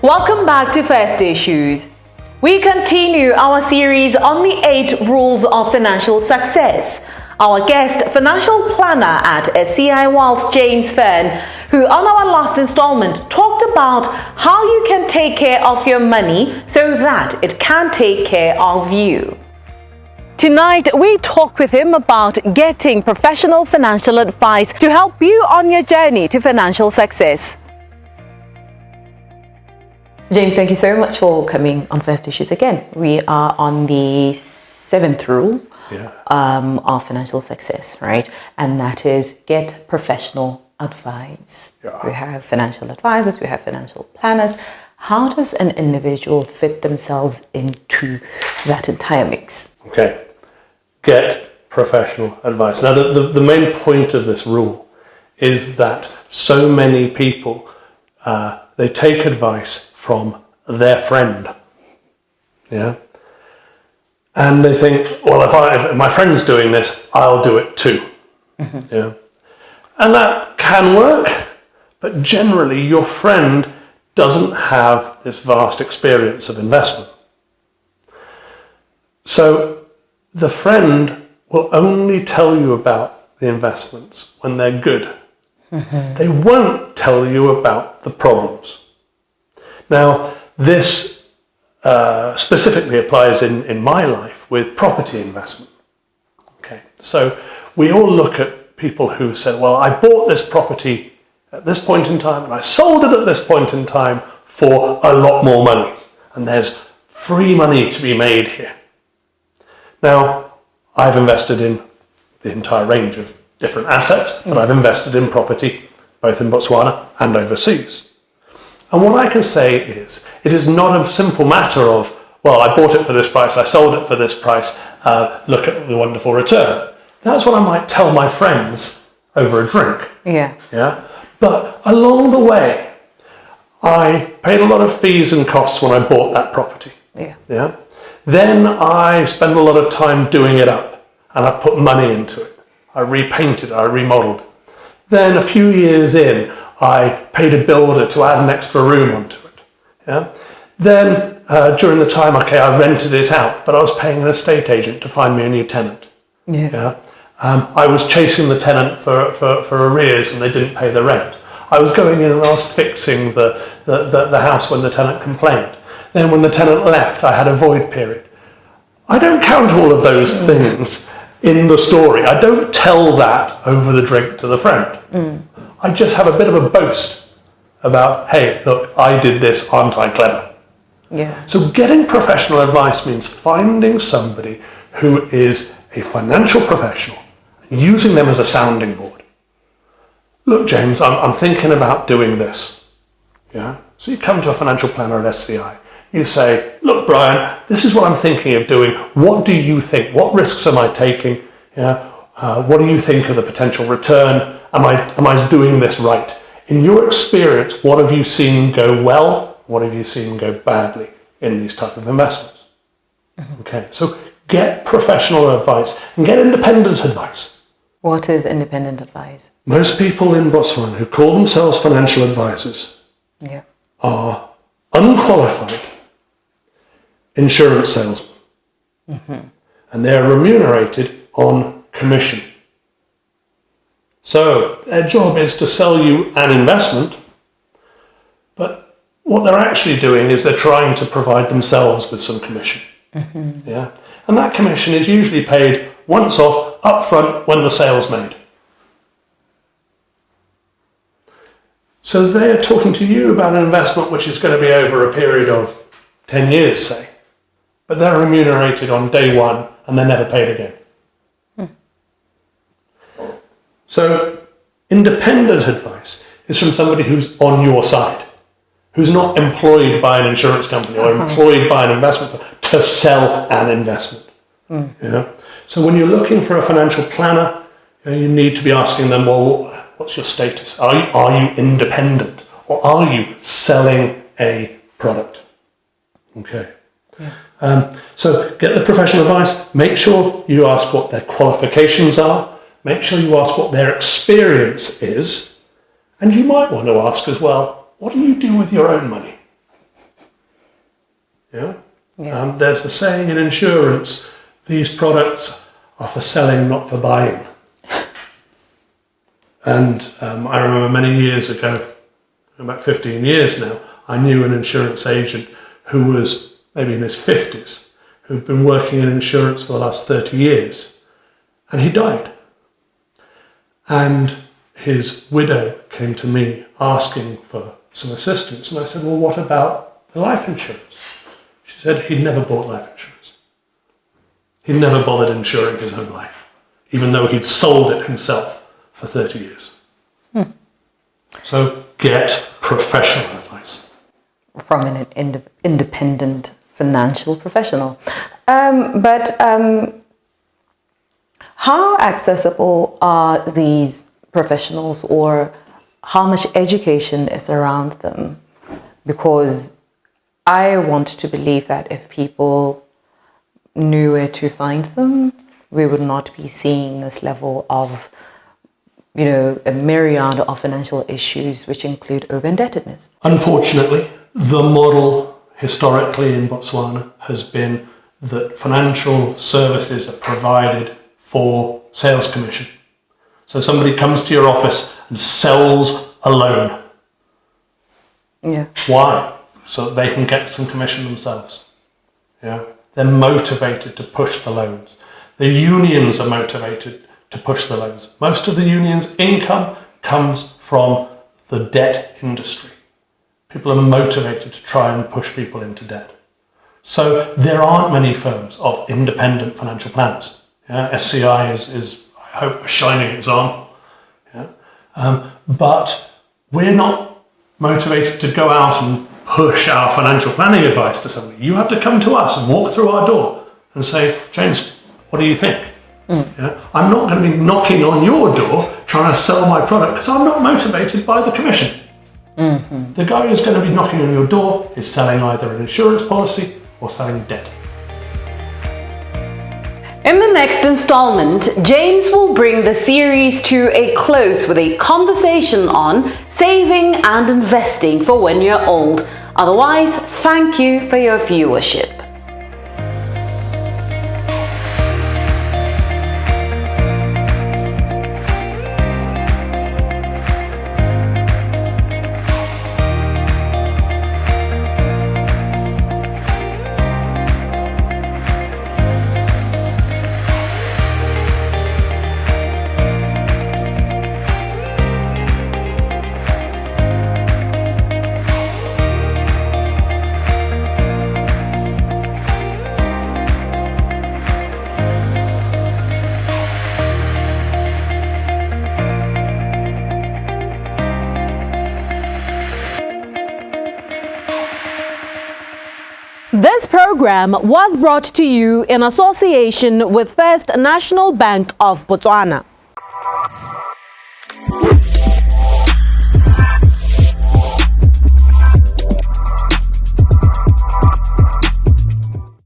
Welcome back to First Issues. We continue our series on the 8 rules of financial success. Our guest, financial planner at SCI Wealth James Fern, who on our last installment talked about how you can take care of your money so that it can take care of you. Tonight, we talk with him about getting professional financial advice to help you on your journey to financial success. James, thank you so much for coming on First Issues again. We are on the 7th rule of financial success, right? And that is get professional advice. Yeah. We have financial advisors, we have financial planners. How does an individual fit themselves into that entire mix? Okay, get professional advice. Now, the main point of this rule is that so many people, they take advice from their friend, and they think, well, if my friend's doing this, I'll do it too, and that can work, but generally your friend doesn't have this vast experience of investment. So the friend will only tell you about the investments when they're good. They won't tell you about the problems. Now, this specifically applies in my life with property investment. Okay, so we all look at people who said, well, I bought this property at this point in time and I sold it at this point in time for a lot more money. And there's free money to be made here. Now, I've invested in the entire range of different assets, but I've invested in property both in Botswana and overseas. And what I can say is, it is not a simple matter of, well, I bought it for this price, I sold it for this price, look at the wonderful return. That's what I might tell my friends over a drink. Yeah. But along the way, I paid a lot of fees and costs when I bought that property. Yeah. Then I spent a lot of time doing it up, and I put money into it. I repainted it, I remodeled it. Then a few years in, I paid a builder to add an extra room onto it. Then during the time, I rented it out, but I was paying an estate agent to find me a new tenant. I was chasing the tenant for arrears when they didn't pay the rent. I was going in and I was fixing the house when the tenant complained. Then when the tenant left, I had a void period. I don't count all of those things in the story. I don't tell that over the drink to the friend. I just have a bit of a boast about, hey, look, I did this, aren't I clever? So getting professional advice means finding somebody who is a financial professional, using them as a sounding board. Look, James, I'm thinking about doing this. So you come to a financial planner at SCI. You say, look, Brian, this is what I'm thinking of doing. What do you think? What risks am I taking? What do you think of the potential return? Am I doing this right? In your experience, what have you seen go well? What have you seen go badly in these type of investments? Okay, so get professional advice and get independent advice. What is independent advice? Most people in Botswana who call themselves financial advisors are unqualified insurance salesmen. And they're remunerated on commission. So their job is to sell you an investment, but what they're actually doing is they're trying to provide themselves with some commission. And that commission is usually paid once off upfront when the sale's made. So they're talking to you about an investment which is going to be over a period of 10 years, say, but they're remunerated on day one and they're never paid again. So independent advice is from somebody who's on your side, who's not employed by an insurance company or employed by an investment firm to sell an investment. So when you're looking for a financial planner, you need to be asking them, well, what's your status? Are you independent, or are you selling a product? Okay. So get the professional advice. Make sure you ask what their qualifications are. Make sure you ask what their experience is. And you might want to ask as well, what do you do with your own money? Yeah? Yeah. There's a saying in insurance, these products are for selling, not for buying. And I remember many years ago, about 15 years now, I knew an insurance agent who was maybe in his 50s, who'd been working in insurance for the last 30 years, and he died. And his widow came to me asking for some assistance, and I said, well, what about the life insurance? She said he'd never bought life insurance. He'd never bothered insuring his own life, even though he'd sold it himself for 30 years. So get professional advice. From an independent financial professional. How accessible are these professionals, or how much education is around them? Because I want to believe that if people knew where to find them, we would not be seeing this level of, a myriad of financial issues, which include over-indebtedness. Unfortunately, the model historically in Botswana has been that financial services are provided for sales commission. So somebody comes to your office and sells a loan. Yeah. Why? So that they can get some commission themselves. Yeah. They're motivated to push the loans. The unions are motivated to push the loans. Most of the unions' income comes from the debt industry. People are motivated to try and push people into debt. So there aren't many firms of independent financial planners. Yeah? SCI is, I hope, a shining example. Yeah? But we're not motivated to go out and push our financial planning advice to somebody. You have to come to us and walk through our door and say, James, what do you think? Yeah? I'm not going to be knocking on your door trying to sell my product because I'm not motivated by the commission. The guy who's going to be knocking on your door is selling either an insurance policy or selling debt. In the next installment, James will bring the series to a close with a conversation on saving and investing for when you're old. Otherwise, thank you for your viewership. This program was brought to you in association with First National Bank of Botswana.